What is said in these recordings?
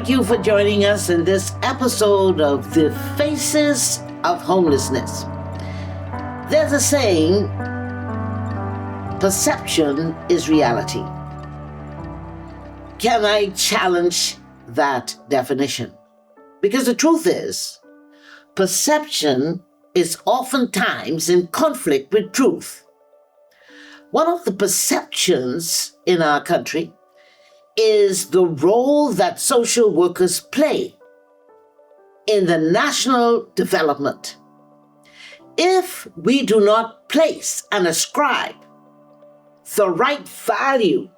Thank you for joining us in this episode of The Faces of Homelessness. There's a saying, perception is reality. Can I challenge that definition? Because the truth is, perception is oftentimes in conflict with truth. One of the perceptions in our country is the role that social workers play in the national development. If we do not place and ascribe the right value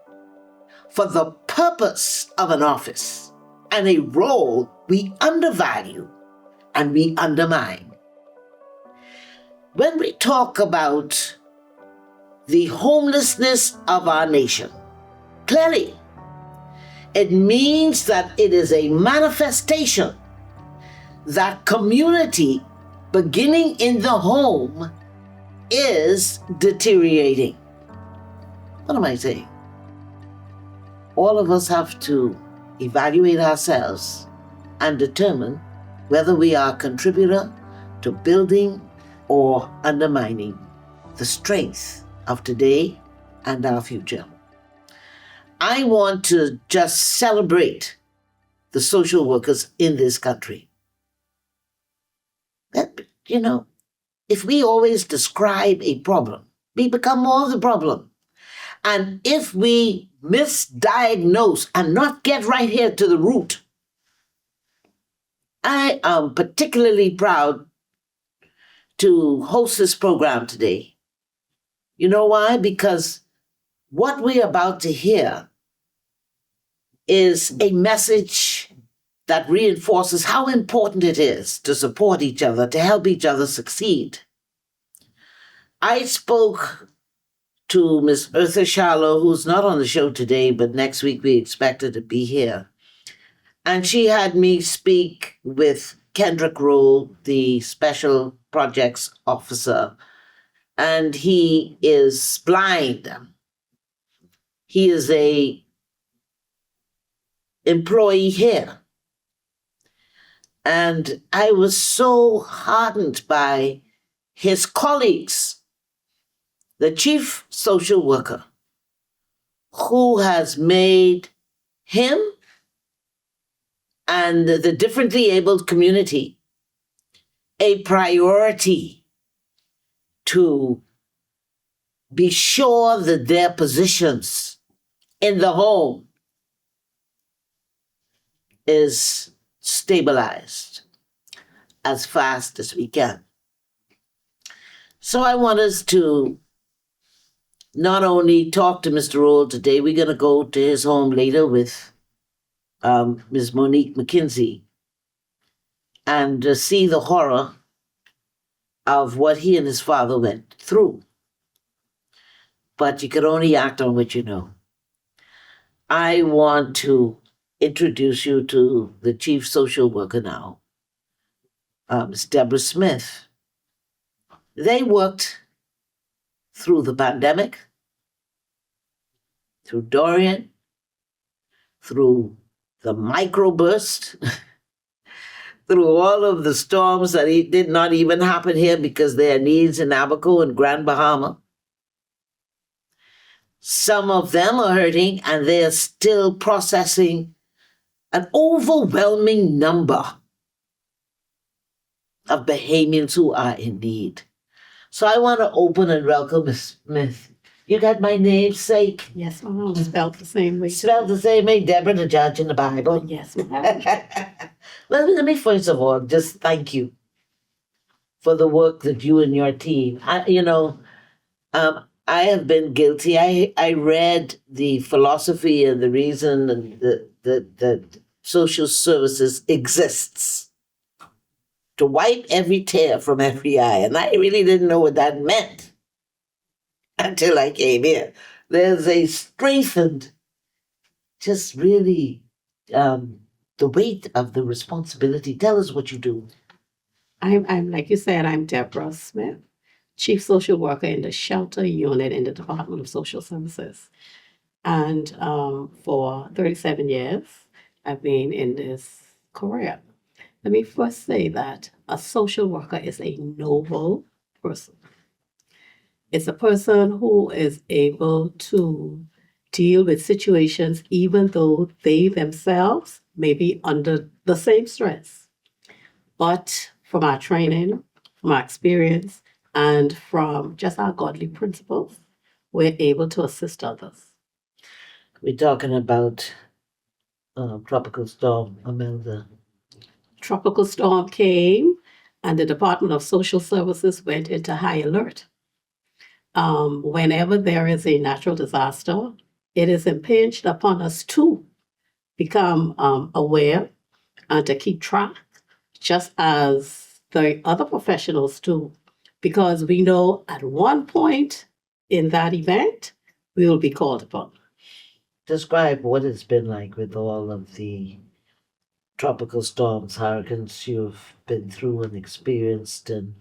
for the purpose of an office and a role, we undervalue and we undermine. When we talk about the homelessness of our nation, clearly, it means that it is a manifestation that community, beginning in the home, is deteriorating. What am I saying? All of us have to evaluate ourselves and determine whether we are a contributor to building or undermining the strength of today and our future. I want to just celebrate the social workers in this country. If we always describe a problem, we become more of the problem. And if we misdiagnose and not get right here to the root, I am particularly proud to host this program today. You know why? Because what we're about to hear is a message that reinforces how important it is to support each other, to help each other succeed. I spoke to Ms. Eartha Shallow, who's not on the show today, but next week we expect her to be here. And she had me speak with Kendrick Rowe, the Special Projects Officer, and he is blind. He is a employee here. And I was so heartened by his colleagues, the chief social worker, who has made him and the differently abled community a priority to be sure that their positions in the home is stabilized as fast as we can. So I want us to not only talk to Mr. Roll today, we're going to go to his home later with Ms. Monique McKinsey and see the horror of what he and his father went through. But you can only act on what you know. I want to introduce you to the chief social worker now, Ms. Deborah Smith. They worked through the pandemic, through Dorian, through the microburst, through all of the storms that did not even happen here because there are needs in Abaco and Grand Bahama. Some of them are hurting and they are still processing an overwhelming number of Bahamians who are in need. So I want to open and welcome Ms. Smith. You got my namesake? Yes, ma'am. Spelled the same way. Spelled the same way, Deborah, the judge in the Bible. Yes, ma'am. Well, let me first of all just thank you for the work that you and your team. I have been guilty. I read the philosophy and the reason and the social services exists to wipe every tear from every eye. And I really didn't know what that meant until I came here. There's a strengthened, just really the weight of the responsibility. Tell us what you do. I'm like you said, I'm Deborah Smith, Chief Social Worker in the Shelter Unit in the Department of Social Services. And for 37 years, I've been in this career. Let me first say that a social worker is a noble person. It's a person who is able to deal with situations even though they themselves may be under the same stress. But from our training, from our experience, and from just our godly principles, we're able to assist others. We're talking about Tropical Storm Imelda. Tropical storm came, and the Department of Social Services went into high alert. Whenever there is a natural disaster, it is impinged upon us to become aware and to keep track, just as the other professionals do, because we know at one point in that event, we will be called upon. Describe what it's been like with all of the tropical storms, hurricanes you've been through and experienced, and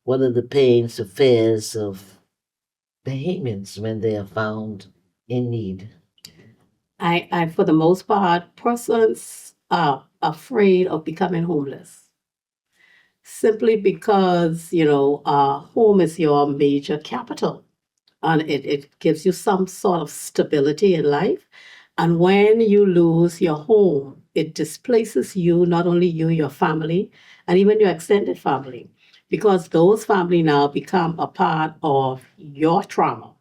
what are the pains, the fears of Bahamians when they are found in need? I, for the most part, persons are afraid of becoming homeless simply because, home is your major capital and it gives you some sort of stability in life. And when you lose your home, it displaces you, not only you, your family, and even your extended family, because those family now become a part of your trauma.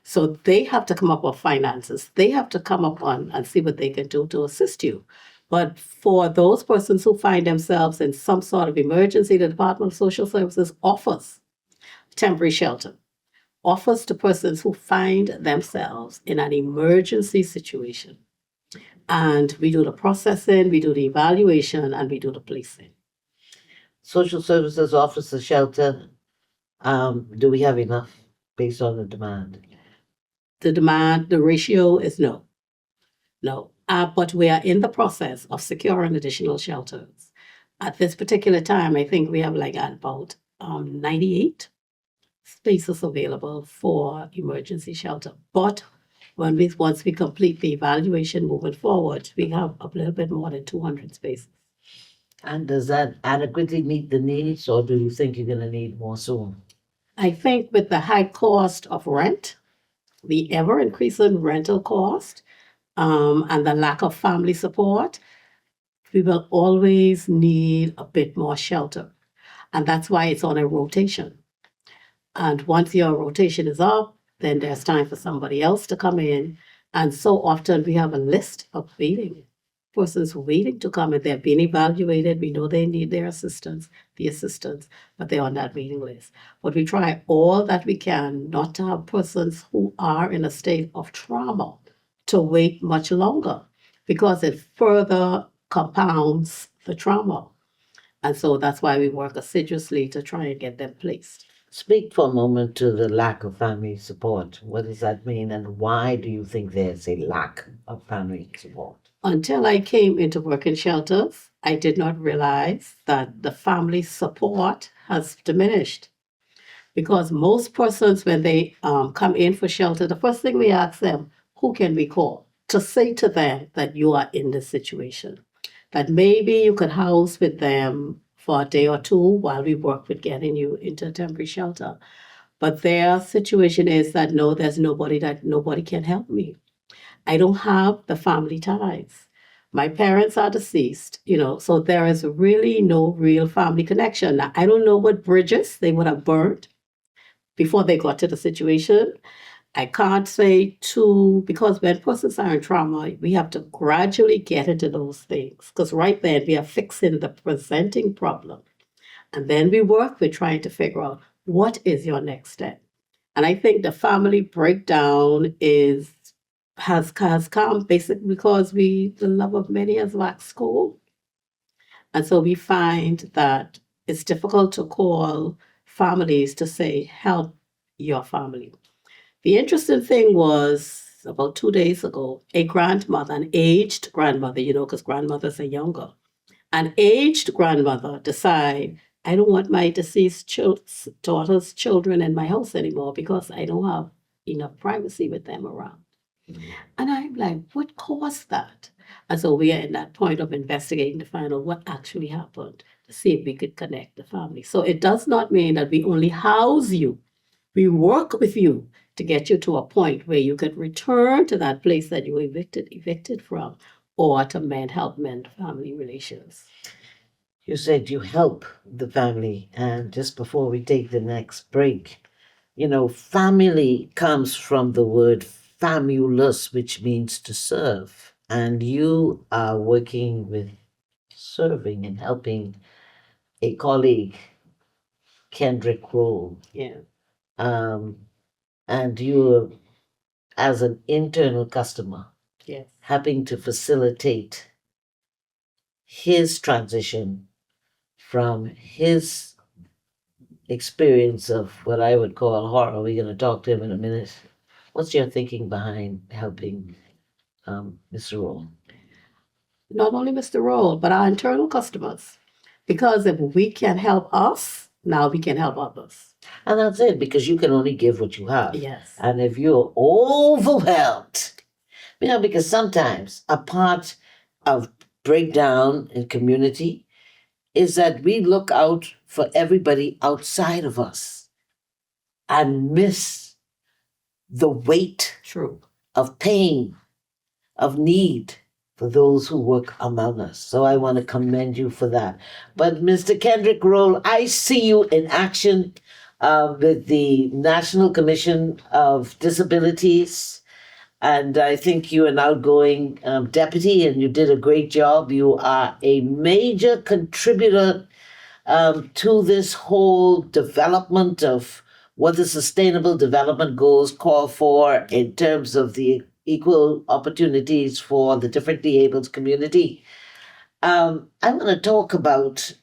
So they have to come up with finances. They have to come up on and see what they can do to assist you. But for those persons who find themselves in some sort of emergency, the Department of Social Services offers temporary shelter, offers to persons who find themselves in an emergency situation. And we do the processing, we do the evaluation, and we do the placing. Social services offers the shelter. Do we have enough based on the demand? The demand, the ratio is no. No. But we are in the process of securing additional shelters. At this particular time, I think we have like about 98 spaces available for emergency shelter. But once we complete the evaluation moving forward, we have a little bit more than 200 spaces. And does that adequately meet the needs, or do you think you're going to need more soon? I think with the high cost of rent, the ever increasing rental cost, and the lack of family support, we will always need a bit more shelter. And that's why it's on a rotation. And once your rotation is up, then there's time for somebody else to come in. And so often we have a list of waiting persons waiting to come and they're being evaluated. We know they need their assistance, but they're on that waiting list. But we try all that we can not to have persons who are in a state of trauma to wait much longer because it further compounds the trauma. And so that's why we work assiduously to try and get them placed. Speak for a moment to the lack of family support. What does that mean, and why do you think there's a lack of family support? Until I came into work in shelters, I did not realize that the family support has diminished. Because most persons, when they come in for shelter, the first thing we ask them, who can we call? To say to them that you are in this situation. That maybe you could house with them for a day or two while we work with getting you into a temporary shelter. But their situation is that no, there's nobody can help me. I don't have the family ties. My parents are deceased, so there is really no real family connection. Now, I don't know what bridges they would have burned before they got to the situation. I can't say because when persons are in trauma, we have to gradually get into those things because right then we are fixing the presenting problem. And then we work with trying to figure out what is your next step. And I think the family breakdown has come basically because the love of many has waxed cold. And so we find that it's difficult to call families to say, help your family. The interesting thing was about 2 days ago, a grandmother, an aged grandmother, because grandmothers are younger, an aged grandmother decide, I don't want my deceased daughter's children in my house anymore because I don't have enough privacy with them around. And I'm like, what caused that? And so we are in that point of investigating to find out what actually happened, to see if we could connect the family. So it does not mean that we only house you. We work with you to get you to a point where you could return to that place that you were evicted from, or to help mend family relations. You said you help the family, and just before we take the next break, family comes from the word famulus, which means to serve. And you are working with serving and helping a colleague, Kendrick Roll. Yeah. And you, as an internal customer, Yes. helping to facilitate his transition from his experience of what I would call horror. We're going to talk to him in a minute. What's your thinking behind helping Mr. Roll? Not only Mr. Roll, but our internal customers. Because if we can help us, now we can help others. And that's it, because you can only give what you have. Yes. And if you're overwhelmed, because sometimes a part of breakdown in community is that we look out for everybody outside of us and miss the weight True. of pain, of need for those who work among us. So I want to commend you for that. But Mr. Kendrick Roll, I see you in action with the National Commission of Disabilities. And I think you're an outgoing deputy, and you did a great job. You are a major contributor to this whole development of what the Sustainable Development Goals call for in terms of the equal opportunities for the differently abled community. I'm going to talk about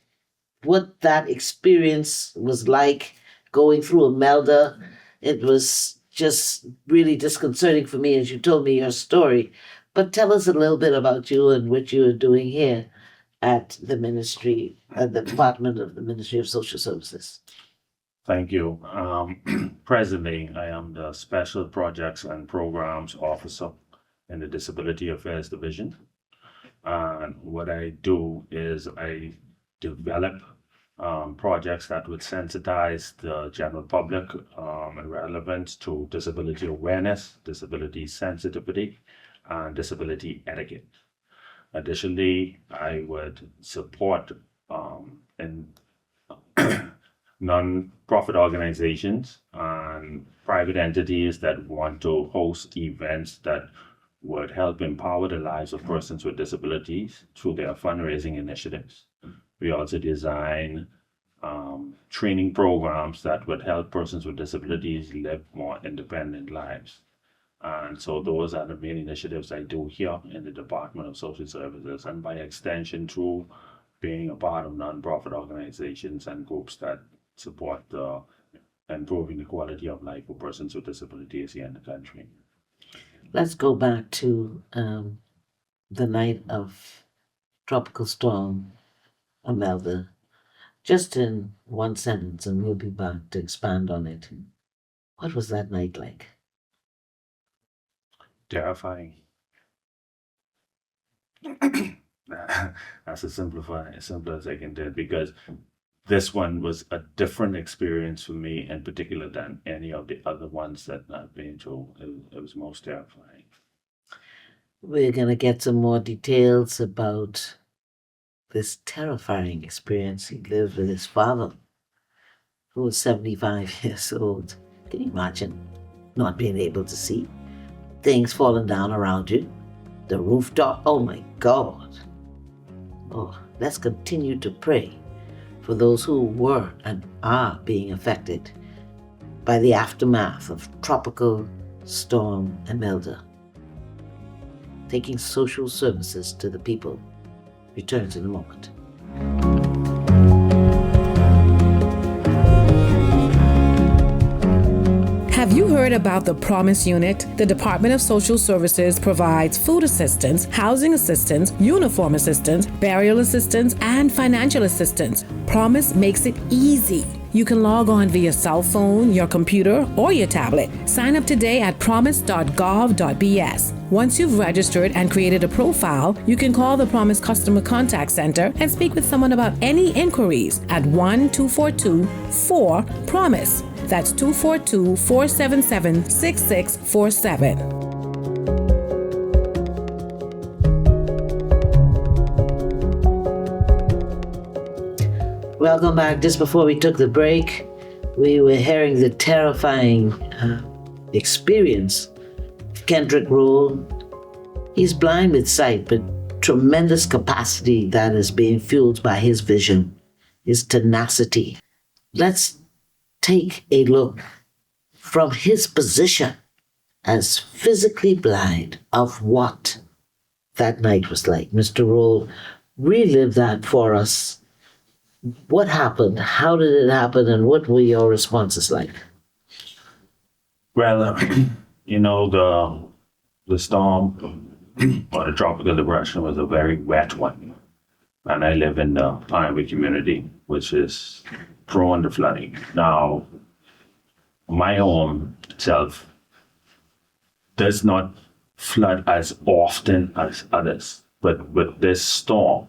what that experience was like going through Imelda. It was just really disconcerting for me as you told me your story. But tell us a little bit about you and what you are doing here at the ministry, at the Department of the Ministry of Social Services. Thank you. Presently, I am the Special Projects and Programs Officer in the Disability Affairs Division. And what I do is I develop projects that would sensitize the general public relevant to disability awareness, disability sensitivity, and disability etiquette. Additionally, I would support in non-profit organizations and private entities that want to host events that would help empower the lives of persons with disabilities through their fundraising initiatives. We also design training programs that would help persons with disabilities live more independent lives. And so those are the main initiatives I do here in the Department of Social Services, and by extension through being a part of nonprofit organizations and groups that support improving the quality of life for persons with disabilities here in the country. Let's go back to the night of Tropical Storm Imelda. Just in one sentence, and we'll be back to expand on it. What was that night like? Terrifying. That's as simple as I can do it, because this one was a different experience for me in particular than any of the other ones that I've been through. It was most terrifying. We're going to get some more details about this terrifying experience he lived with his father, who was 75 years old. Can you imagine not being able to see? Things falling down around you. The rooftop. Oh my God. Oh, let's continue to pray for those who were and are being affected by the aftermath of Tropical Storm Imelda. Taking social services to the people returns in a moment. Have you heard about the Promise Unit? The Department of Social Services provides food assistance, housing assistance, uniform assistance, burial assistance, and financial assistance. Promise makes it easy. You can log on via cell phone, your computer, or your tablet. Sign up today at promise.gov.bs. Once you've registered and created a profile, you can call the Promise Customer Contact Center and speak with someone about any inquiries at 1-242-4-PROMISE. That's 242-477-6647. Welcome back. Just before we took the break, we were hearing the terrifying experience of Kendrick Roll. He's blind with sight, but tremendous capacity that is being fueled by his vision, his tenacity. Let's take a look from his position as physically blind of what that night was like. Mr. Roll, relive that for us. What happened? How did it happen? And what were your responses like? Well, the storm or the tropical depression was a very wet one. And I live in the Pinewood community, which is prone to flooding. Now, my home itself does not flood as often as others. But with this storm,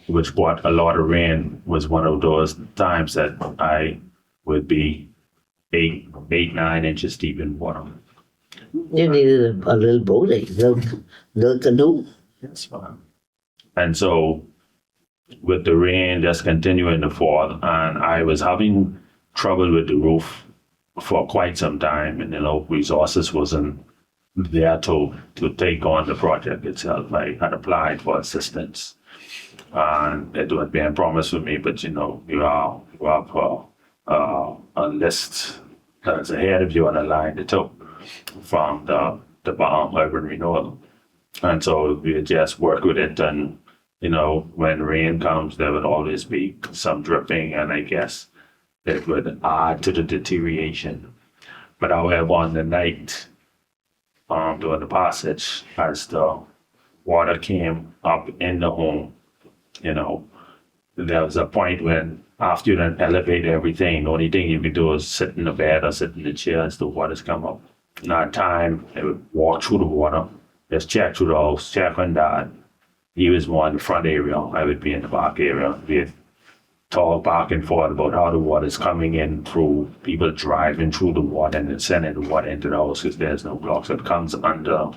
which brought a lot of rain, was one of those times that I would be 9 inches deep in water. You needed a little boat, a little canoe. That's fine. And so, with the rain just continuing to fall, and I was having trouble with the roof for quite some time, and resources wasn't there to take on the project itself. I had applied for assistance. And it was being promised for me, but you have a list that's ahead of you on the line that took from the urban renewal. And so we just work with it, and when rain comes, there would always be some dripping, and I guess it would add to the deterioration. But however, on the night during the passage, as the water came up in the home, there was a point when after you done elevate everything, the only thing you can do is sit in the bed or sit in the chair as the waters come up. In that time, they would walk through the water, just check through the house, check on Dad. He was more in the front area, I would be in the back area. We'd talk back and forth about how the water's coming in through people driving through the water and then sending the water into the house because there's no blocks. It comes under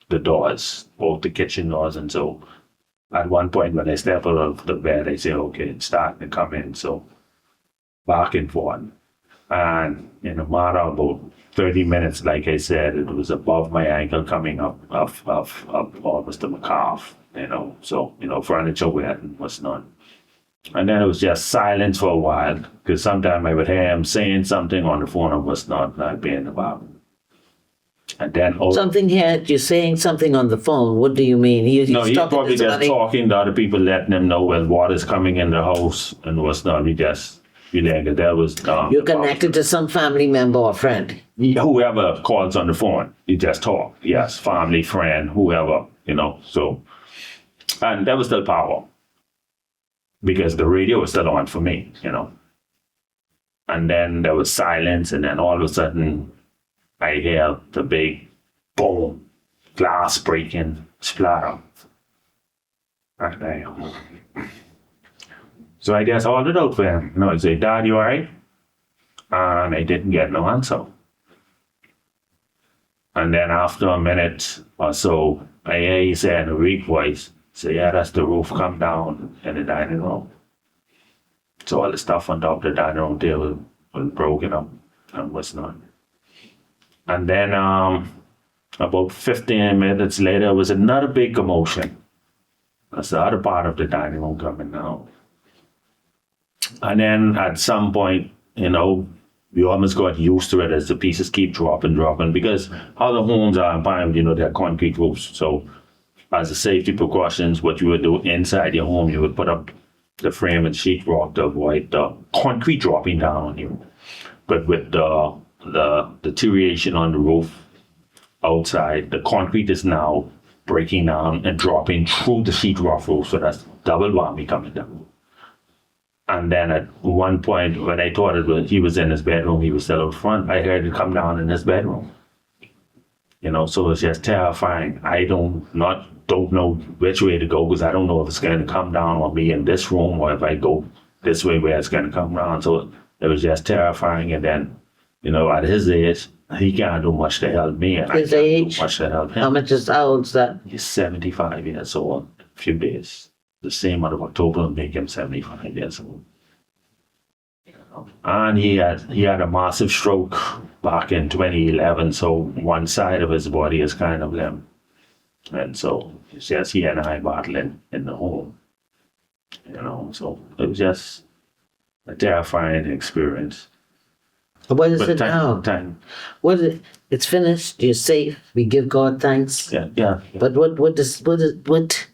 the doors, both the kitchen doors, and so at one point when I step out of the bed, I say, okay, it's starting to come in. So back and forth. And in a matter of about 30 minutes, like I said, it was above my ankle coming up almost to my calf, So, furniture wet and what's not. And then it was just silence for a while, because sometimes I would hear him saying something on the phone and what's not, and I'd be in the bathroom. And then something here, you're saying something on the phone. What do you mean? He's probably just talking to other people, letting them know when water's coming in the house and what's not. That was you're connected to some family member or friend. Whoever calls on the phone, you just talk. Yes, family, friend, whoever, So, and that was still power because the radio was still on for me, And then there was silence, and then all of a sudden, I hear the big boom, glass breaking, splatter. So I just hauled it out for him. I say, Dad, you all right? And I didn't get no answer. And then after a minute or so, I hear he say in a weak voice, yeah, that's the roof come down in the dining room. So all the stuff on top of the dining room table was broken up and what's not. And then about 15 minutes later, was another big commotion. That's the other part of the dining room coming down. And then at some point, we almost got used to it as the pieces keep dropping, because how the homes are in Pinewood, they're concrete roofs. So as a safety precautions, what you would do inside your home, you would put up the frame and sheetrock to avoid the concrete dropping down on you. But with the deterioration on the roof outside, the concrete is now breaking down and dropping through the sheetrock roof, so that's double whammy coming down. And then at one point, when I thought he was in his bedroom, he was still out front, I heard it come down in his bedroom. So it's just terrifying. I don't know which way to go, because I don't know if it's going to come down on me in this room, or if I go this way where it's going to come down. So it was just terrifying. And then, at his age, he can't do much to help me, and His I can't age? do much to help him. How old's that? He's 75 years old. A few days. The same month of October will make him 75 years old. And he had a massive stroke back in 2011, so one side of his body is kind of limp. And so it's just he and I battling in the home. So it was just a terrifying experience. What is But it now? What is it? It's finished. You're safe. We give God thanks. Yeah. But what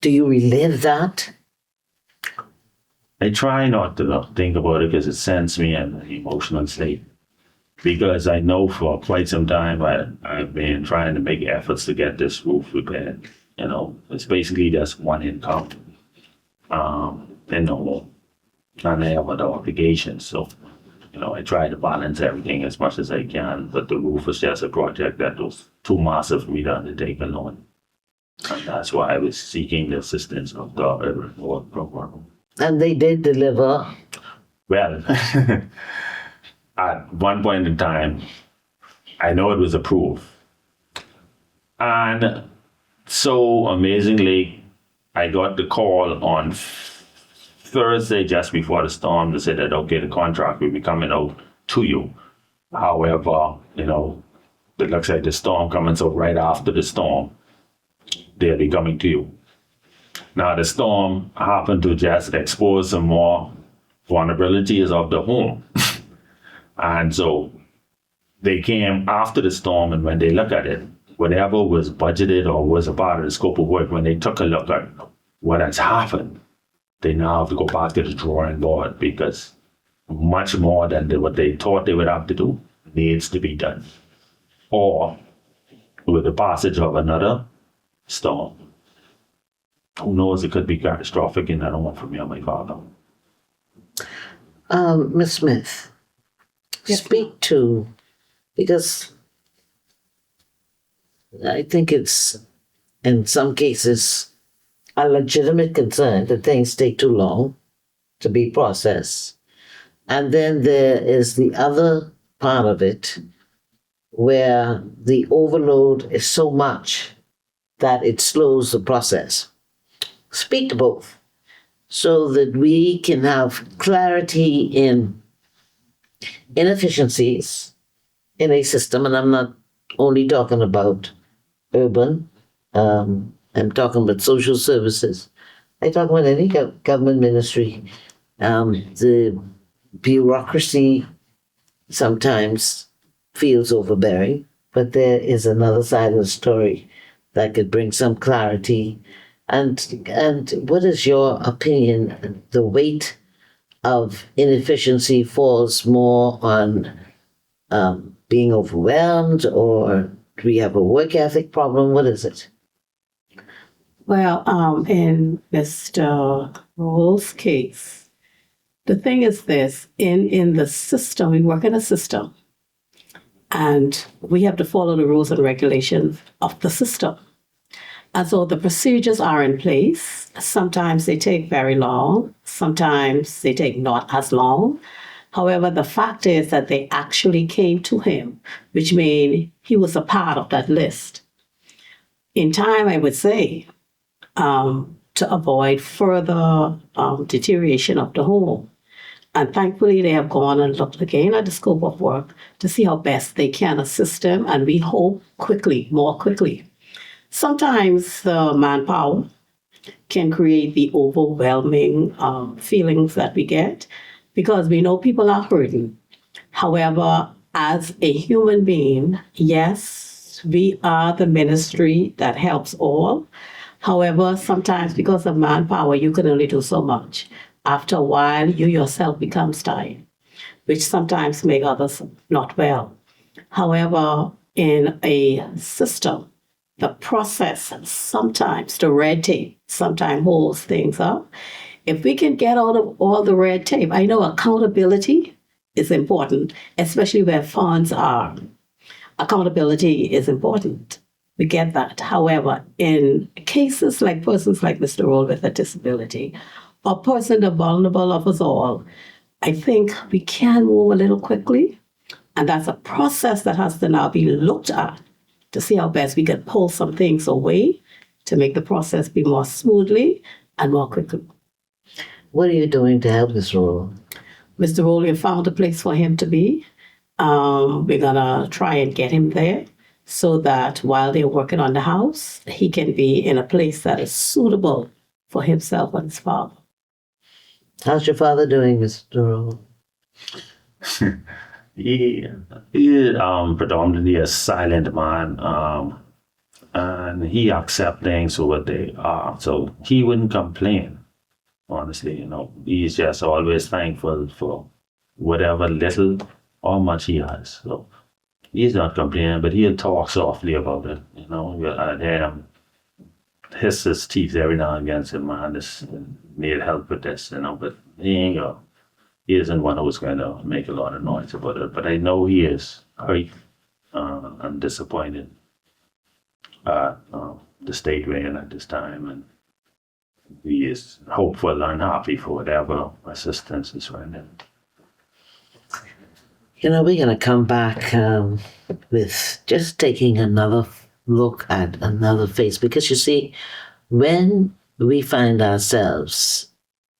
do you relive that? I try not to think about it because it sends me in an emotional state. Because I know for quite some time I've been trying to make efforts to get this roof repaired. It's basically just one income in the home. And I have other obligations. So, I try to balance everything as much as I can. But the roof is just a project that was too massive for me to undertake alone. And that's why I was seeking the assistance of the Urban Work Program. And they did deliver. Well, at one point in time, I know it was approved. And so amazingly, I got the call on Thursday just before the storm to say that, okay, the contract will be coming out to you. However, it looks like the storm coming, so right after the storm, they'll be coming to you. Now, the storm happened to just expose some more vulnerabilities of the home. And so they came after the storm, and when they look at it, whatever was budgeted or was a part of the scope of work, when they took a look at what has happened, they now have to go back to the drawing board, because much more than what they thought they would have to do needs to be done. Or with the passage of another storm, who knows, it could be catastrophic in that home for me and my father. Miss Smith, Yes, speak to, because I think it's, in some cases, a legitimate concern that things take too long to be processed. And then there is the other part of it where the overload is so much that it slows the process. Speak to both so that we can have clarity in inefficiencies in a system. And I'm not only talking about urban, I'm talking about social services. I talk about any government ministry. The bureaucracy sometimes feels overbearing, but there is another side of the story that could bring some clarity. And what is your opinion? The weight of inefficiency falls more on being overwhelmed, or do we have a work ethic problem? What is it? Well, in Mr. Roll's case, the thing is this, in the system, we work in a system, and we have to follow the rules and regulations of the system. And so the procedures are in place. Sometimes they take very long. Sometimes they take not as long. However, the fact is that they actually came to him, which means he was a part of that list. In time, I would say, to avoid further deterioration of the home. And thankfully, they have gone and looked again at the scope of work to see how best they can assist him, and we hope more quickly. Sometimes the manpower can create the overwhelming feelings that we get, because we know people are hurting. However, as a human being, yes, we are the ministry that helps all. However, sometimes because of manpower, you can only do so much. After a while, you yourself becomes tired, which sometimes make others not well. However, in a system, the process sometimes, the red tape sometimes holds things up. If we can get out of all the red tape, I know accountability is important, especially where funds are. Accountability is important. We get that. However, in cases like persons like Mr. Roll with a disability, or person the vulnerable of us all, I think we can move a little quickly. And that's a process that has to now be looked at to see how best we can pull some things away to make the process be more smoothly and more quickly. What are you doing to help Mr. Roll? Mr. Roll, we found a place for him to be. We're going to try and get him there so that while they're working on the house, he can be in a place that is suitable for himself and his father. How's your father doing, Mr. Roll? He is predominantly a silent man, and he accepts things for what they are. So he wouldn't complain, honestly. He's just always thankful for whatever little or much he has. So he's not complaining, but he'll talk softly about it. I'd hear him hiss his teeth every now and again, say, "Man, this need help with this," but he ain't going. He isn't one who's going to make a lot of noise about it, but I know he is hurt and disappointed at the state we're in at this time, and he is hopeful and happy for whatever assistance is rendered. We're going to come back with just taking another look at another face, because you see, when we find ourselves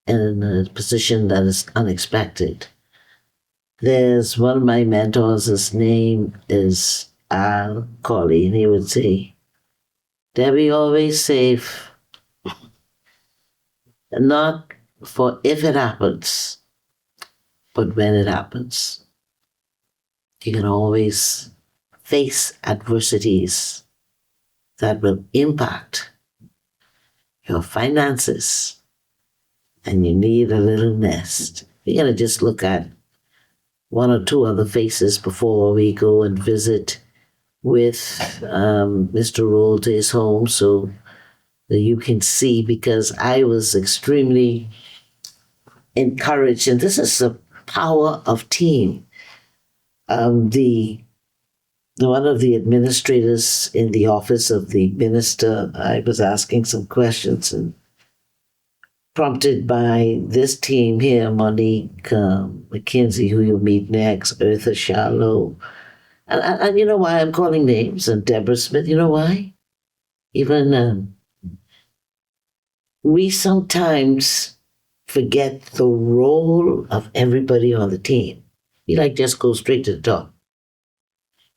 in a position that is unexpected. There's one of my mentors, his name is Al Colley, and he would say, "Debbie, always safe, not for if it happens, but when it happens. You can always face adversities that will impact your finances, and you need a little nest." We're going to just look at one or two other faces before we go and visit with Mr. Roll to his home, so that you can see, because I was extremely encouraged, and this is the power of team. One of the administrators in the office of the minister, I was asking some questions, and prompted by this team here, Monique McKenzie, who you'll meet next, Eartha Shallow. And you know why I'm calling names, and Deborah Smith, you know why? Even we sometimes forget the role of everybody on the team. We just go straight to the top.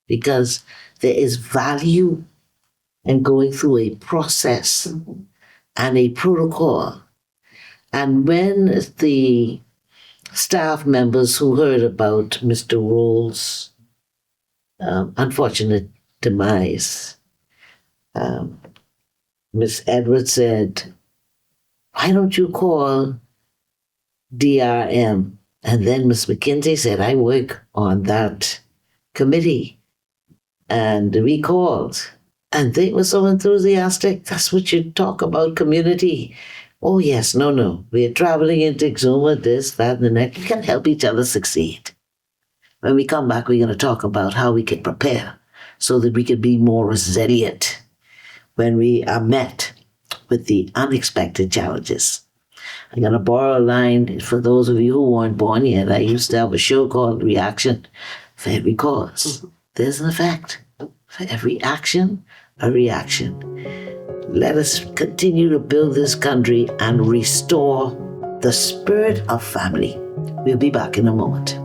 Because there is value in going through a process and a protocol. And when the staff members who heard about Mr. Roll's unfortunate demise, Miss Edwards said, "Why don't you call DRM?" And then Miss McKenzie said, "I work on that committee." And we called, and they were so enthusiastic. "That's what you talk about, community." "Oh, yes, no. We are traveling into Exuma, this, that, and the next. We can help each other succeed." When we come back, we're going to talk about how we can prepare so that we can be more resilient when we are met with the unexpected challenges. I'm going to borrow a line for those of you who weren't born yet. I used to have a show called Reaction. For every cause, there's an effect. For every action, a reaction. Let us continue to build this country and restore the spirit of family. We'll be back in a moment.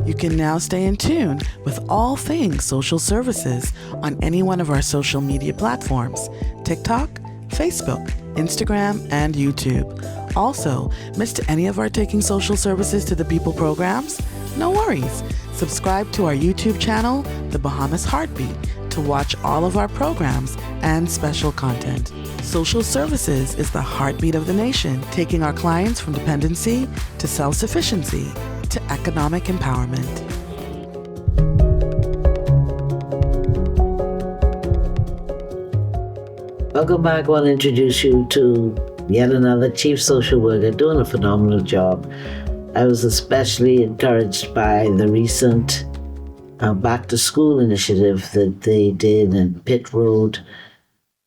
You can now stay in tune with all things social services on any one of our social media platforms: TikTok, Facebook, Instagram, and YouTube. Also, missed any of our Taking Social Services to the People programs? No worries. Subscribe to our YouTube channel, The Bahamas Heartbeat, to watch all of our programs and special content. Social Services is the heartbeat of the nation, taking our clients from dependency to self-sufficiency to economic empowerment. Welcome back. I want to introduce you to yet another chief social worker doing a phenomenal job. I was especially encouraged by the recent back to school initiative that they did in Pitt Road.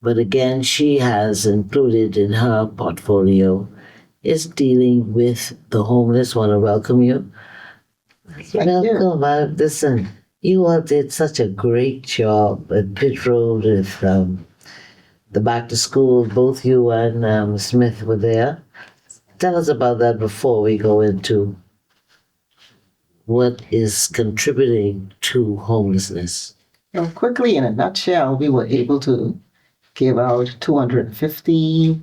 But again, she has included in her portfolio is dealing with the homeless. Want to welcome you. Welcome. Listen, you all did such a great job at Pitt Road with the back to school. Both you and Smith were there. Tell us about that before we go into what is contributing to homelessness. Well, quickly, in a nutshell, we were able to give out 250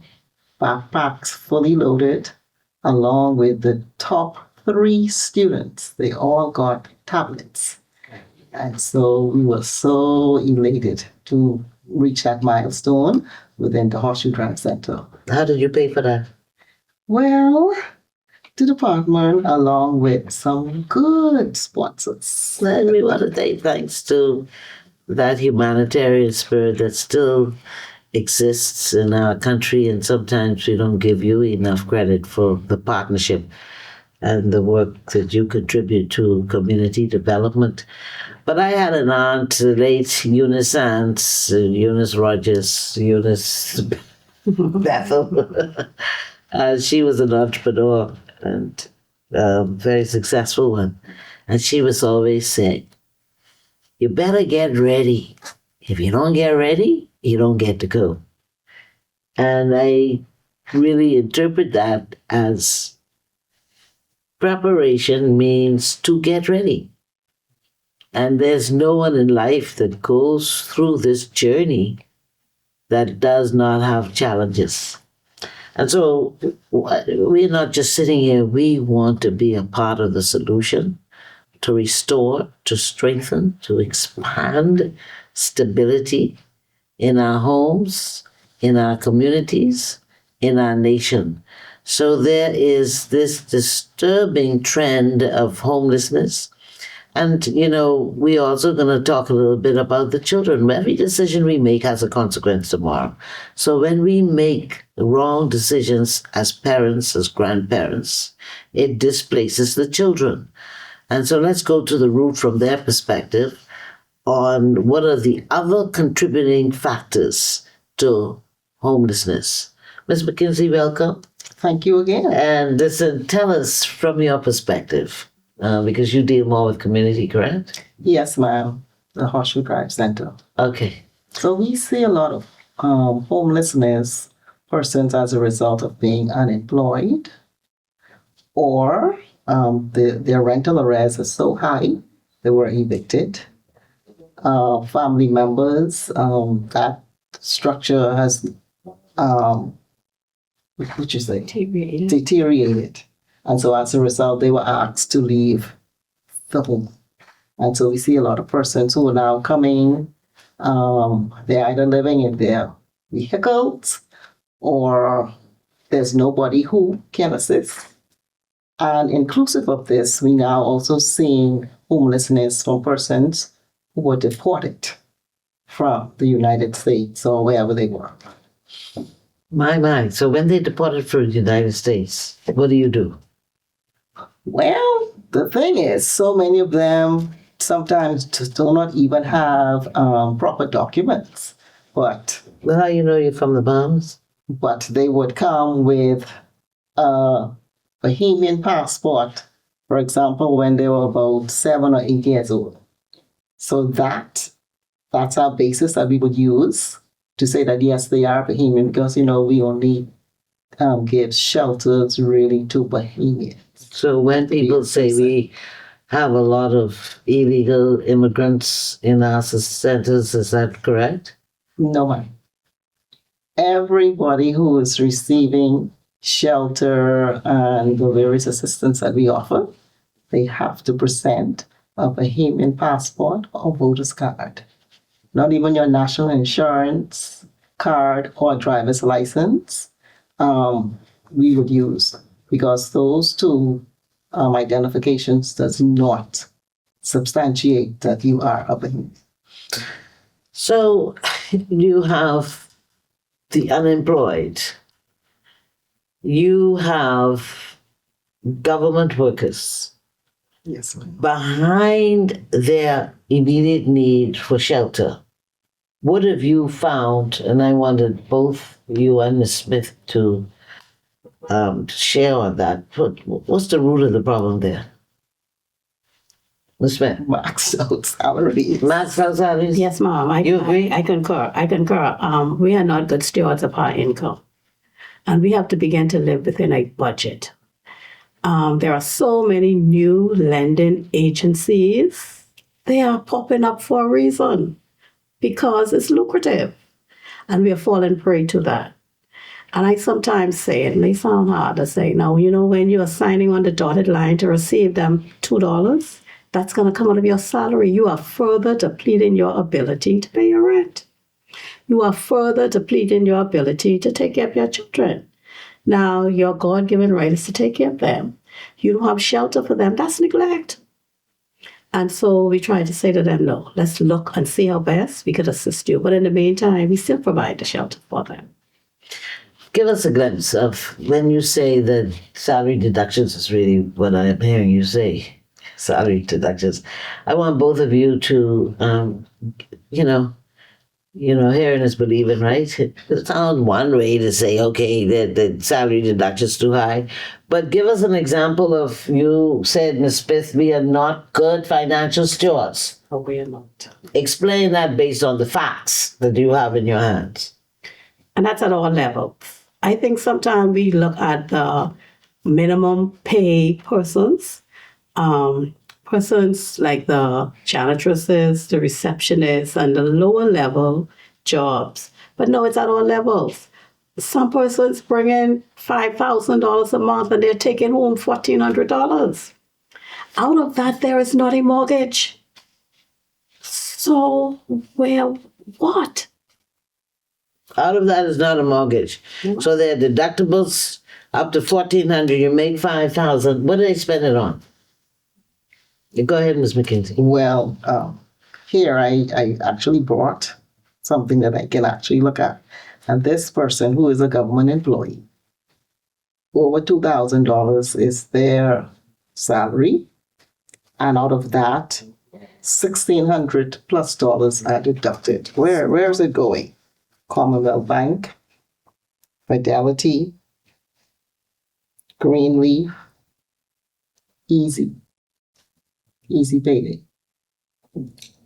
backpacks fully loaded, along with the top 3 students. They all got tablets. And so we were so elated to reach that milestone within the Horseshoe Drive Center. How did you pay for that? Well, the department, along with some good sponsors. And we want to say thanks to that humanitarian spirit that still exists in our country, and sometimes we don't give you enough credit for the partnership and the work that you contribute to community development. But I had an aunt, the late Eunice Sands, Eunice Rogers, Eunice Bethel. She was an entrepreneur and a very successful one. And she was always saying, you better get ready. If you don't get ready, you don't get to go. And I really interpret that as preparation means to get ready. And there's no one in life that goes through this journey that does not have challenges. And so we're not just sitting here, we want to be a part of the solution, to restore, to strengthen, to expand stability in our homes, in our communities, in our nation. So there is this disturbing trend of homelessness. And, we're also going to talk a little bit about the children. Every decision we make has a consequence tomorrow. So when we make wrong decisions as parents, as grandparents, it displaces the children. And so let's go to the root from their perspective on what are the other contributing factors to homelessness. Ms. McKinsey, welcome. Thank you again. And listen, tell us from your perspective, because you deal more with community, correct? Yes, ma'am. The Horseshoe Drive Center. Okay. So we see a lot of homelessness persons as a result of being unemployed, or their rental arrears are so high they were evicted. Family members, that structure has deteriorated. And so as a result, they were asked to leave the home. And so we see a lot of persons who are now coming, they're either living in their vehicles or there's nobody who can assist. And inclusive of this, we now also seeing homelessness from persons who were deported from the United States or wherever they were. My. So when they deported from the United States, what do you do? Well, the thing is, so many of them sometimes just do not even have proper documents. But Well, how you know you're from the Bahamas? they would come with a Bahamian passport, for example, when they were about 7 or 8 years old. So that's our basis that we would use to say that, yes, they are Bahamian, because, we only give shelters really to Bahamians. So when people say we have a lot of illegal immigrants in our centers, is that correct? No, ma'am. Everybody who is receiving shelter and the various assistance that we offer, they have to present a Bahamian passport or voter's card. Not even your national insurance card or driver's license we would use, because those two identifications does not substantiate that you are a Bahamian. So you have the unemployed, you have government workers Yes, ma'am. behind their immediate need for shelter. What have you found? And I wanted both you and Ms. Smith to share on that. What's the root of the problem there? Ms. Smith? Max out salaries. Max out salaries? Yes, ma'am. You agree? I concur. We are not good stewards of our income. And we have to begin to live within a budget. There are so many new lending agencies. They are popping up for a reason, because it's lucrative. And we are falling prey to that. And I sometimes say, it may sound hard to say, now, when you are signing on the dotted line to receive them $2, that's going to come out of your salary. You are further depleting your ability to pay your rent. You are further depleting your ability to take care of your children. Now, your God-given right is to take care of them. You don't have shelter for them. That's neglect. And so we try to say to them, no, let's look and see how best we could assist you. But in the meantime, we still provide the shelter for them. Give us a glimpse of when you say that salary deductions is really what I'm hearing you say. Salary deductions. I want both of you to, hearing is believing, right? It's on one way to say, okay, the salary deduction is too high. But give us an example of, you said, Ms. Smith, we are not good financial stewards. Oh, we are not. Explain that based on the facts that you have in your hands. And that's at all levels. I think sometimes we look at the minimum pay persons, persons like the janitresses, the receptionists, and the lower level jobs. But no, it's at all levels. Some persons bring in $5,000 a month and they're taking home $1,400. Out of that, there is not a mortgage. So, what? Out of that is not a mortgage. So their deductibles up to $1,400. You make $5,000. What do they spend it on? Go ahead, Ms. McKinsey. Well, here I actually brought something that I can actually look at. And this person, who is a government employee, over $2,000 is their salary. And out of that, $1,600 plus are deducted. Where is it going? Commonwealth Bank, Fidelity, Greenleaf, Easy Payday.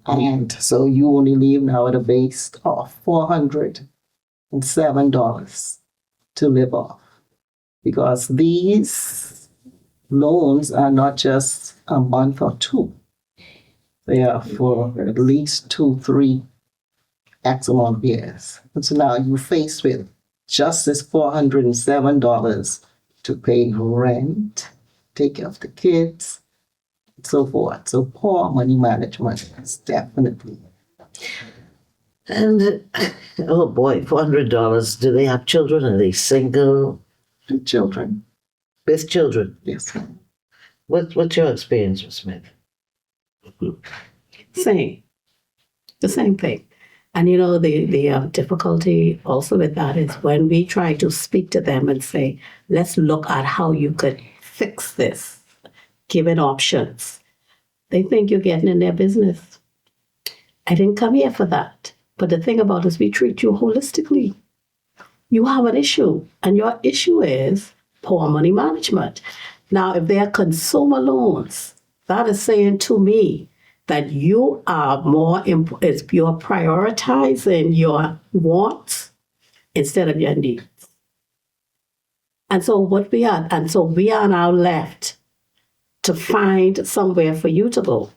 And so you only leave now at a base of $407 to live off. Because these loans are not just a month or two. They are for at least 2-3 X amount of years. And so now you're faced with just this $407 to pay rent, take care of the kids, and so forth. So poor money management is definitely. And, oh boy, $400. Do they have children? Are they single? 2 children. With children? Yes. What's your experience, Ms. Smith? The same thing. And the difficulty also with that is when we try to speak to them and say, let's look at how you could fix this, given options. They think you're getting in their business. I didn't come here for that. But the thing about it is we treat you holistically. You have an issue, and your issue is poor money management. Now, if they're consumer loans, that is saying to me that you are you're prioritizing your wants instead of your needs. And so we are now left to find somewhere for you to go.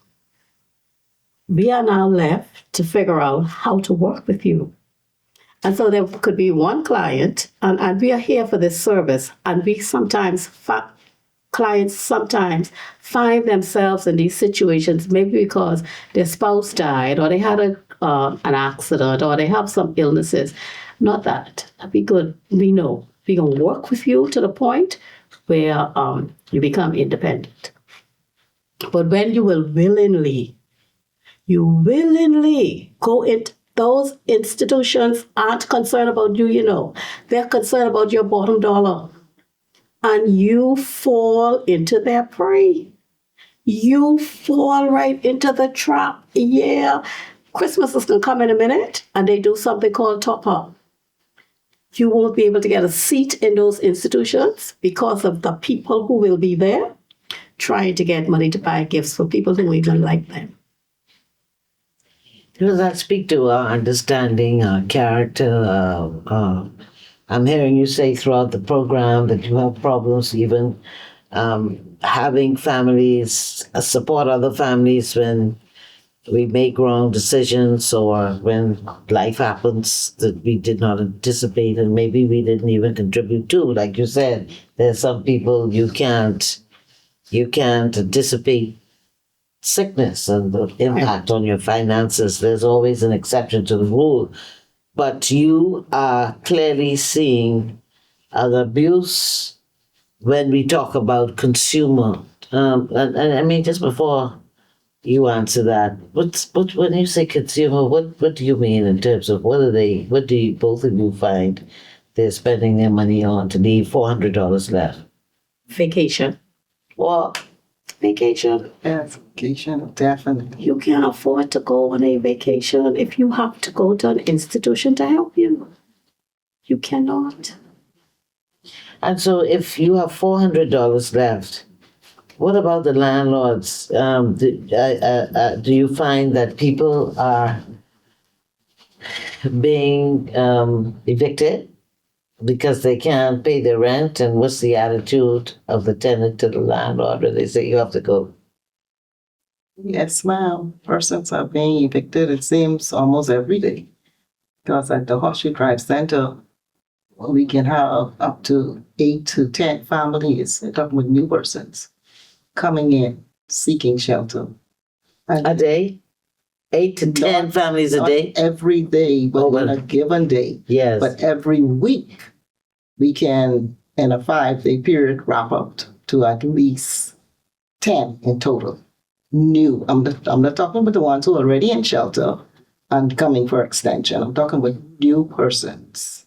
We are now left to figure out how to work with you. And so there could be one client, and we are here for this service, and we sometimes clients sometimes find themselves in these situations, maybe because their spouse died, or they had an accident, or they have some illnesses. Not that. Be good. We know. We're going to work with you to the point where you become independent. But when you willingly go into those institutions aren't concerned about you, you know. They're concerned about your bottom dollar. And you fall into their prey. You fall right into the trap. Yeah. Christmas is going to come in a minute, and they do something called top up. You won't be able to get a seat in those institutions because of the people who will be there trying to get money to buy gifts for people who even like them. Does that speak to our understanding, our character? I'm hearing you say throughout the program that you have problems even having families support other families when we make wrong decisions or when life happens that we did not anticipate and maybe we didn't even contribute to. Like you said, there's some people you can't anticipate sickness and the impact on your finances. There's always an exception to the rule. But you are clearly seeing an abuse when we talk about consumer. And I mean, just before you answer that, when you say consumer, what do you mean in terms of what do you, both of you find they're spending their money on to leave $400 left? Vacation. Well, Vacation. Yes, vacation, definitely. You can't afford to go on a vacation if you have to go to an institution to help you. You cannot. and so if you have $400 left, what about the landlords? Do you find that people are being evicted because they can't pay their rent? And what's the attitude of the tenant to the landlord when they say you have to go? Yes, ma'am. Persons are being evicted, it seems, almost every day. Because at the Horseshoe Drive Center, we can have up to 8 to 10 families, talking with new persons, coming in seeking shelter. And A day? 8 to 10 Not- families a not day? every day, but Oh, on a but- given day. Yes. But every week, we can, in a 5-day period, wrap up to at least 10 in total. New. I'm not talking about the ones who are already in shelter and coming for extension. I'm talking about new persons.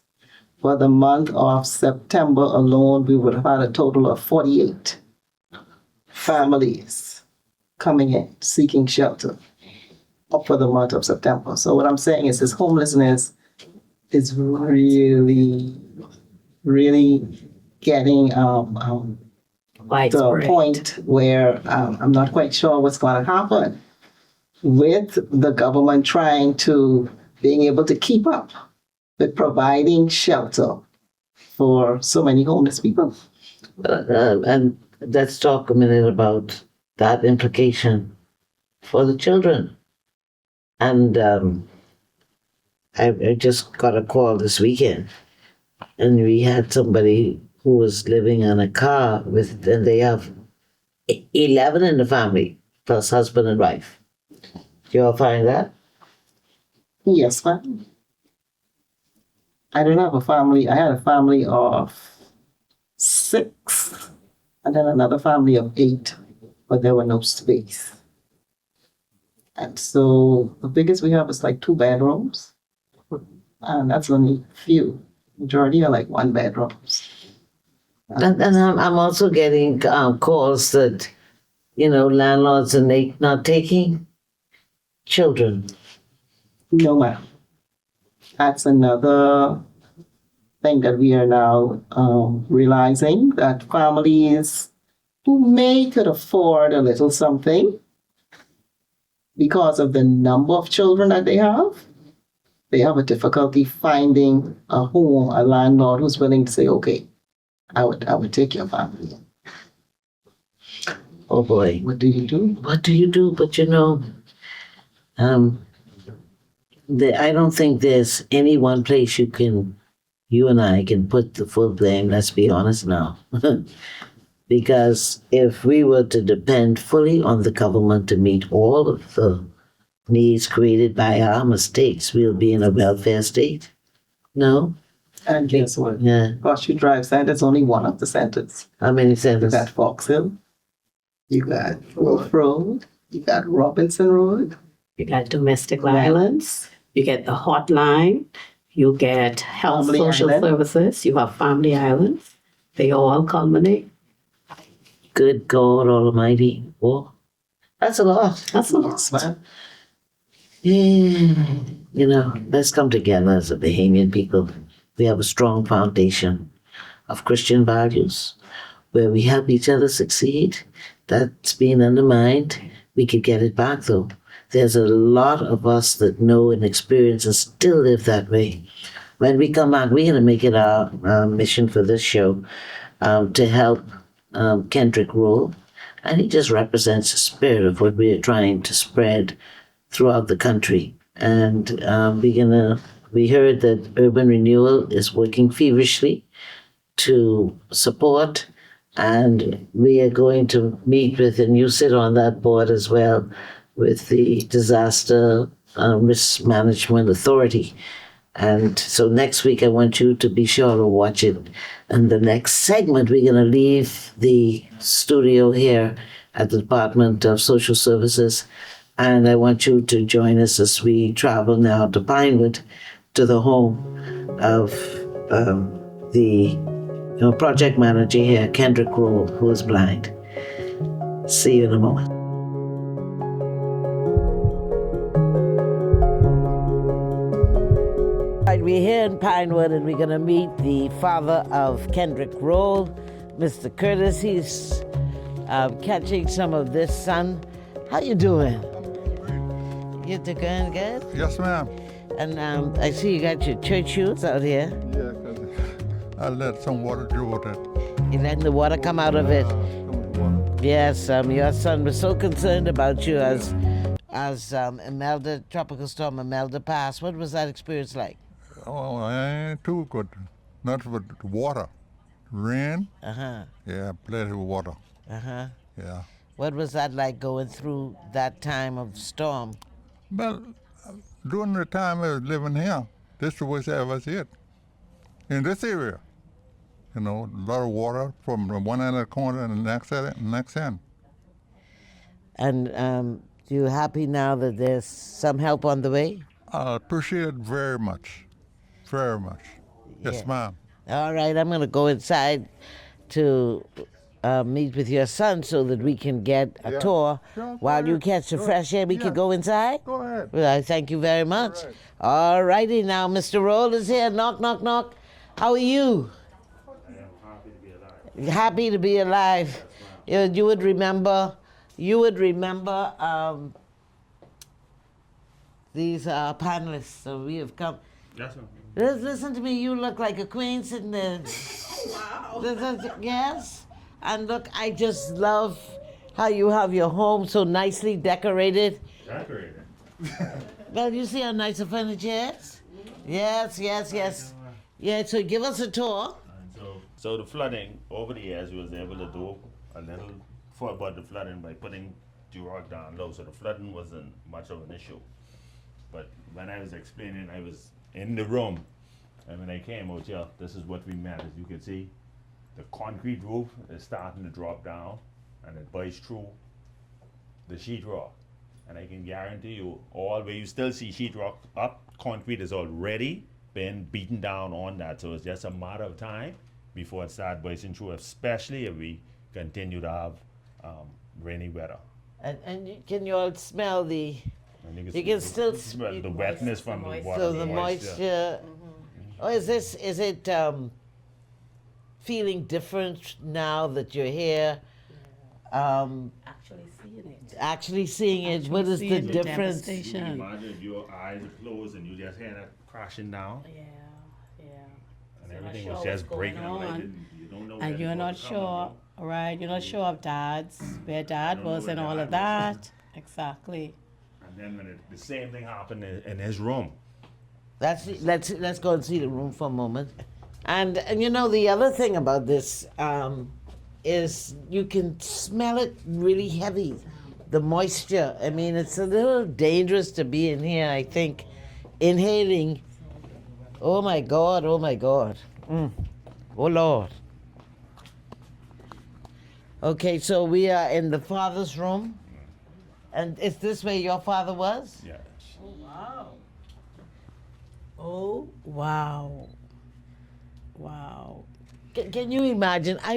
For the month of September alone, we would have had a total of 48 families coming in seeking shelter for the month of September. So what I'm saying is this homelessness is really, really getting the Widespread. point where I'm not quite sure what's going to happen with the government trying to being able to keep up with providing shelter for so many homeless people. And let's talk a minute about that implication for the children. And I just got a call this weekend, and we had somebody who was living in a car with, and they have 11 in the family, plus husband and wife. Do you all find that? Yes, ma'am. I don't have a family. I had a family of 6 and then another family of 8, but there were no space. And so the biggest we have is like 2 bedrooms, and that's only few. Majority are like 1 bedrooms. And I'm also getting calls that, landlords are not taking children. No, ma'am. That's another thing that we are now realizing, that families who may could afford a little something because of the number of children that they have a difficulty finding a home, a landlord who's willing to say, okay, I would take your family. Oh boy. What do you do? What do you do? But I don't think there's any one place you and I can put the full blame, let's be honest now. Because if we were to depend fully on the government to meet all of the needs created by our mistakes, we'll be in a welfare state. No? And guess what? Yeah. Horseshoe Drive Center is only one of the centers. How many You centers? got Fox Hill, you got Wolf Road, you got Robinson Road, You got domestic violence. You get the hotline, you get health Family social Island. services, you have family islands. They all culminate. Good God Almighty. Oh, that's a lot. That's a lot. Yes, ma'am. Yeah. You know, let's come together as a Bahamian people. We have a strong foundation of Christian values where we help each other succeed. That's been undermined. We could get it back though. There's a lot of us that know and experience and still live that way. When we come back, we're going to make it our mission for this show to help Kendrick Roll. And he just represents the spirit of what we are trying to spread throughout the country. And we heard that Urban Renewal is working feverishly to support, and we are going to meet with, and you sit on that board as well, with the Disaster Risk Management Authority. And so next week, I want you to be sure to watch it. And the next segment, we're going to leave the studio here at the Department of Social Services. And I want you to join us as we travel now to Pinewood, to the home of the project manager here, Kendrick Roll, who is blind. See you in a moment. Right, we're here in Pinewood, and we're going to meet the father of Kendrick Roll, Mr. Curtis. He's catching some of this sun. How you doing? You doing good? Yes, ma'am. And I see you got your church shoes out here. Yeah, 'cause I let some water dribble that. You're letting the water come out of it. Yes, your son was so concerned about you as Imelda, Tropical Storm Imelda passed. What was that experience like? Oh, I ain't too good. Not with water. Rain. Uh-huh. Yeah, plenty of water. Uh-huh. Yeah. What was that like going through that time of storm? Well, during the time I was living here, this was it. In this area. You know, a lot of water from one end of the corner and the next end. And you happy now that there's some help on the way? I appreciate it very much. Very much. Yes, Yeah. ma'am. All right, I'm going to go inside to meet with your son so that we can get a Yeah. tour. Sure, While go you ahead. catch the Go fresh air, we ahead. can Yeah. go inside? Go ahead. Well, I thank you very much. All All righty, now Mr. Roll is here. Knock, knock, knock. How are you? Happy to be alive. You would remember these panelists. So we have come. Yes, ma'am. Listen to me. You look like a queen sitting there. Wow. Yes. And look, I just love how you have your home so nicely decorated. Decorated. Well, you see how nice the furniture is? Yes. Yeah, so give us a tour. So the flooding, over the years, we was able to do a little for about the flooding by putting the rock down low, so the flooding wasn't much of an issue. But when I was explaining, I was in the room, and when I came out here, this is what we met. As you can see, the concrete roof is starting to drop down, and it bites through the sheetrock. And I can guarantee you, all where you still see sheetrock up, concrete is already been beaten down on that. So it's just a matter of time before it starts biting through, especially if we continue to have rainy weather. And can you all smell the... And You can still smell the wetness from the water. So the moisture. Oh, is it feeling different now that you're here? Actually seeing it. What is the seeing the difference? You can devastation. imagine if your eyes are closed and you just hear that crashing down, Yeah. and You're not everything sure was just what's breaking. going Like on. you don't know. And where you're it's not gonna come sure, right? You're not sure of where dad don't know was where and all of dad was. that. Exactly. And then when the same thing happened in his room. Let's go and see the room for a moment. And you know the other thing about this is you can smell it really heavy, the moisture. I mean, it's a little dangerous to be in here. I think inhaling. Oh my God! Oh my God! Oh Lord! Okay, so we are in the father's room, and is this where your father was? Yeah. Oh, wow. Wow. Can you imagine? I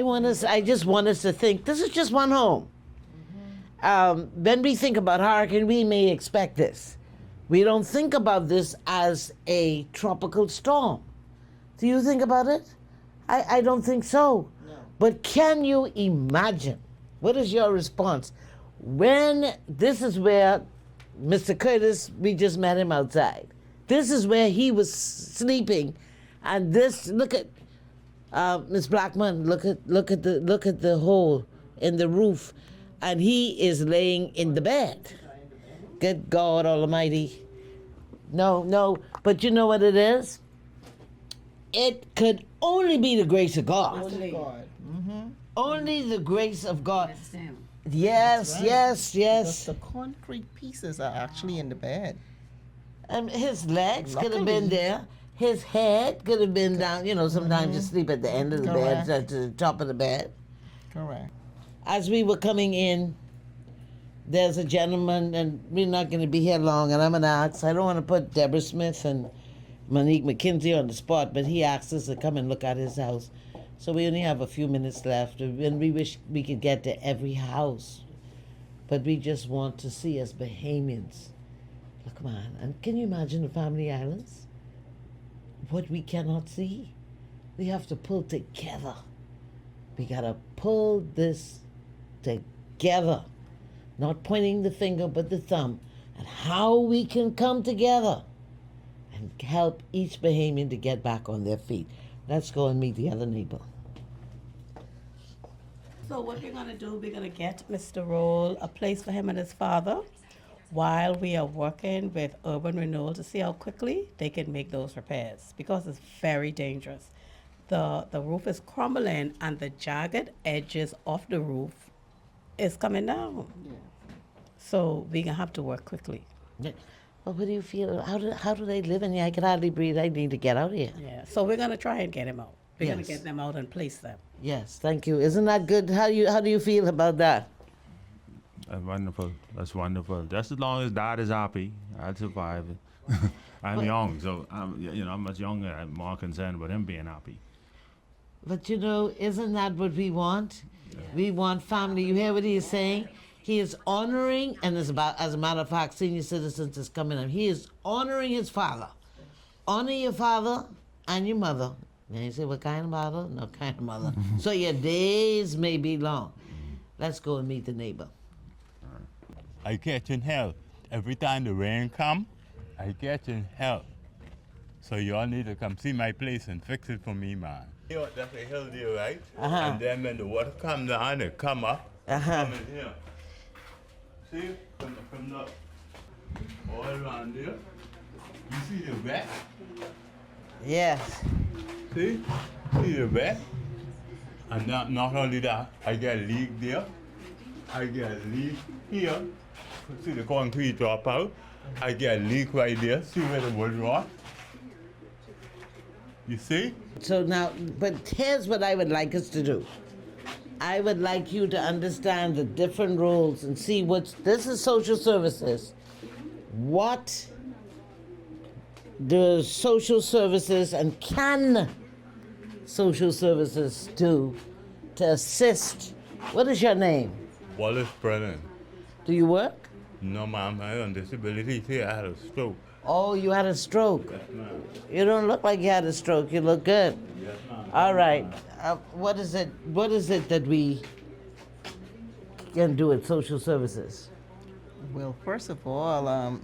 just want us to think this is just one home. When we think about hurricane, we may expect this. We don't think about this as a tropical storm. Do you think about it? I don't think so. No. But can you imagine? What is your response? When this is where Mr. Curtis, we just met him outside. This is where he was sleeping, and look at Miss Blackman. Look at the hole in the roof, and he is laying in the bed. Good God Almighty! No, but you know what it is? It could only be the grace of God. Only. God. Only the grace of God. That's him. Yes, Right. yes, Because yes. the concrete pieces are actually in the bed. His legs could have been Luckily. there. His head could have been down. You know, sometimes you sleep at the end of the bed, Correct. to the top of the bed. Correct. As we were coming in, there's a gentleman, and we're not going to be here long, and I'm going to ask, I don't want to put Deborah Smith and Monique McKenzie on the spot, but he asked us to come and look at his house. So we only have a few minutes left, and we wish we could get to every house. But we just want to see as Bahamians. Look, man, and can you imagine the family islands? What we cannot see? We have to pull together. We gotta pull this together. Not pointing the finger, but the thumb. And how we can come together and help each Bahamian to get back on their feet. Let's go and meet the other neighbor. So what we're gonna do, we're gonna get Mr. Roll a place for him and his father while we are working with Urban Renewal to see how quickly they can make those repairs, because it's very dangerous. The roof is crumbling and the jagged edges of the roof is coming down. So we're gonna have to work quickly. Well, what do you feel? How do they live in here? I can hardly breathe. I need to get out of here. Yeah. So we're gonna try and get him out. We're gonna Yes. get them out and place them. Yes, thank you. Isn't that good? How do you feel about that? That's wonderful. That's wonderful. Just as long as Dad is happy, I'll survive. I'm young, so I'm much younger. I'm more concerned about him being happy. But isn't that what we want? We want family. You hear what he is saying? He is honoring, and as a matter of fact, senior citizens is coming up. He is honoring his father. Honor your father and your mother. And you say, what kind of mother? No kind of mother. So your days may be long. Let's go and meet the neighbor. I get in hell. Every time the rain come, I get in hell. So you all need to come see my place and fix it for me, man. You know, that's a hill there, right? Uh-huh. And then when the water come down, it come up, Uh-huh. come in here. See, from the all around there. You see the wet? Yes. See the wet? And not only that, I get a leak there. I get a leak here. See the concrete drop out. I get a leak right there. See where the wood rot? You see? So now, but here's what I would like us to do. I would like you to understand the different roles and see this is social services. What do social services and can social services do to assist? What is your name? Wallace Brennan. Do you work? No, ma'am, I'm on disability. See, I had a stroke. Oh, you had a stroke. Yes, ma'am. You don't look like you had a stroke. You look good. Yes, ma'am. All right. What is it? What is it that we can do at social services? Well, first of all,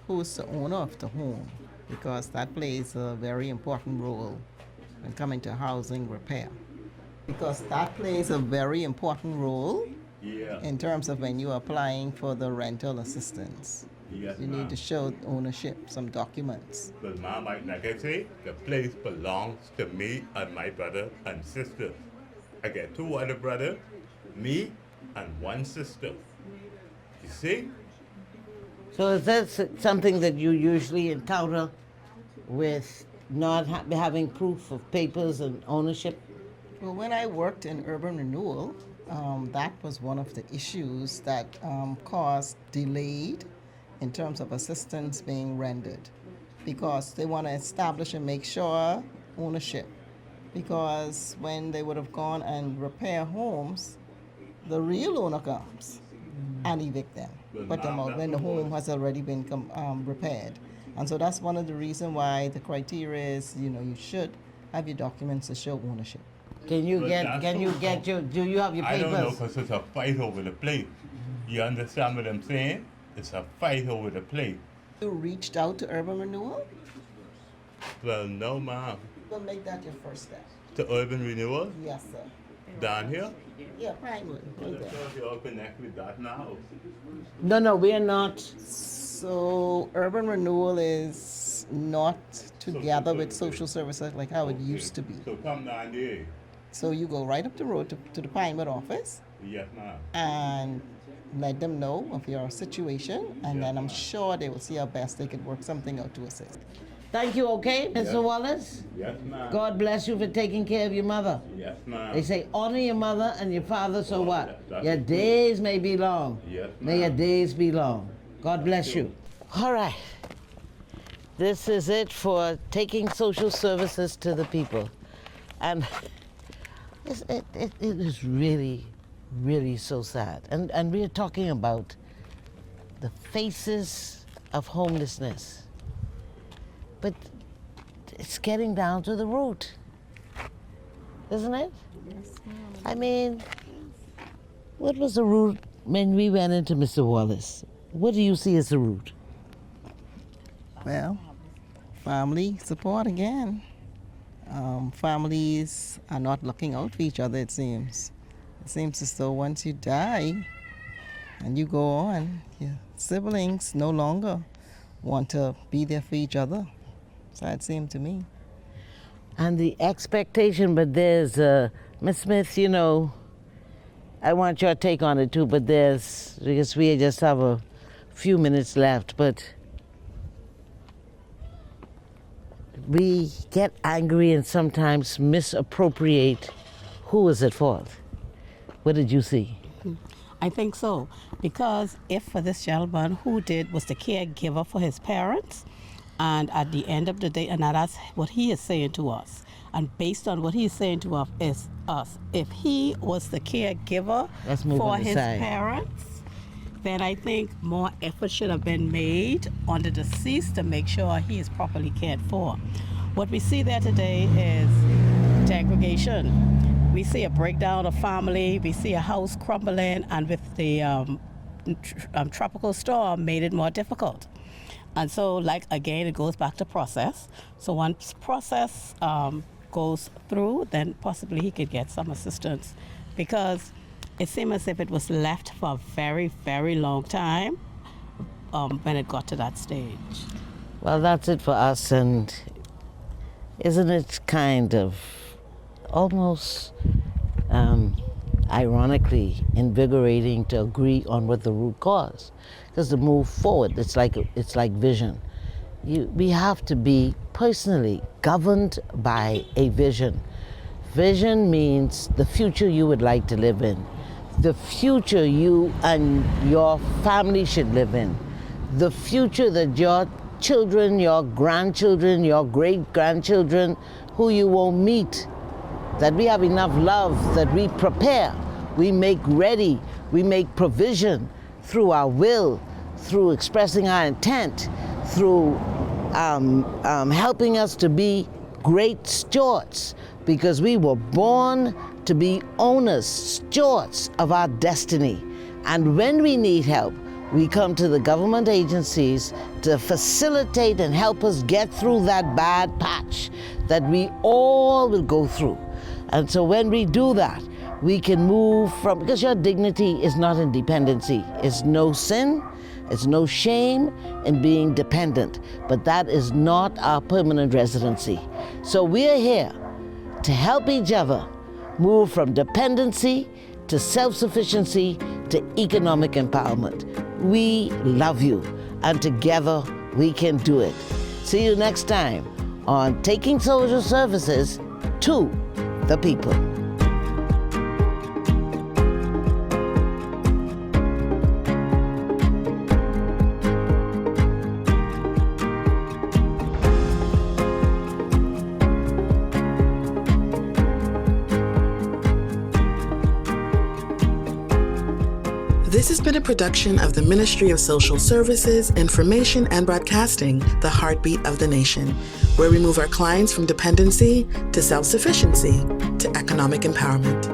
who's the owner of the home? Because that plays a very important role when coming to housing repair. Because that plays a very important role Yeah. in terms of when you're applying for the rental assistance. Yes, You ma'am. need to show ownership, some documents. But ma'am, like I say, the place belongs to me and my brother and sister. I get 2 other brothers, me and 1 sister. You see? So is that something that you usually encounter with not having proof of papers and ownership? Well, when I worked in urban renewal, that was one of the issues that caused delayed in terms of assistance being rendered. because they want to establish and make sure ownership. Because when they would have gone and repair homes, the real owner comes and evict them, put them out when the home has already been repaired. And so that's one of the reasons why the criteria is, you should have your documents to show ownership. Do you have your papers? I don't know, because it's a fight over the place. You understand what I'm saying? It's a fight over the place. You reached out to Urban Renewal? Well, no, ma'am. We'll make that your first step. To urban renewal? Yes, sir. Down here? Yeah, primary. Well, Right I there. thought you all connect with that now. No, we are not. So urban renewal is not together with social services like how it used to be. So come down there. So you go right up the road to the Pinewood office Yes, ma'am. and let them know of your situation, and then I'm sure they will see how best they could work something out to assist. Thank you, okay, Mr. Wallace? Yes, ma'am. God bless you for taking care of your mother. Yes, ma'am. They say honor your mother and your father, so what? that's Your true. days may be long. Yes, May your ma'am. days be long. God bless you. All right. This is it for taking social services to the people. And it is really, really so sad. And we are talking about the faces of homelessness. But it's getting down to the root, isn't it? Yes, ma'am. I mean, what was the root when we went into Mr. Wallace? What do you see as the root? Well, family support again. Families are not looking out for each other, it seems. It seems as though once you die and you go on, your siblings no longer want to be there for each other. So it seemed to me. And the expectation, but there's, Ms. Smith, I want your take on it too, but because we just have a few minutes left, but we get angry and sometimes misappropriate who is at fault. What did you see? I think so, because if for this gentleman who was the caregiver for his parents, and at the end of the day, and that's what he is saying to us, and based on what he's saying to us, if he was the caregiver for his parents, then I think more effort should have been made on the deceased to make sure he is properly cared for. What we see there today is degradation. We see a breakdown of family, we see a house crumbling, and with the tropical storm made it more difficult. And so, again, it goes back to process. So once process goes through, then possibly he could get some assistance, because it seemed as if it was left for a very, very long time when it got to that stage. Well, that's it for us, and isn't it kind of almost ironically invigorating to agree on what the root cause? Because to move forward, it's like vision. We have to be personally governed by a vision. Vision means the future you would like to live in, the future you and your family should live in, the future that your children, your grandchildren, your great-grandchildren, who you won't meet, that we have enough love, that we prepare, we make ready, we make provision through our will, through expressing our intent, through helping us to be great stewards, because we were born to be owners, stewards of our destiny. And when we need help, we come to the government agencies to facilitate and help us get through that bad patch that we all will go through. And so when we do that, we can move from, because your dignity is not in dependency. It's no sin, it's no shame in being dependent, but that is not our permanent residency. So we are here to help each other move from dependency to self-sufficiency to economic empowerment. We love you, and together we can do it. See you next time on Taking Social Services to the People. This has been a production of the Ministry of Social Services, Information and Broadcasting, the heartbeat of the nation, where we move our clients from dependency to self-sufficiency to economic empowerment.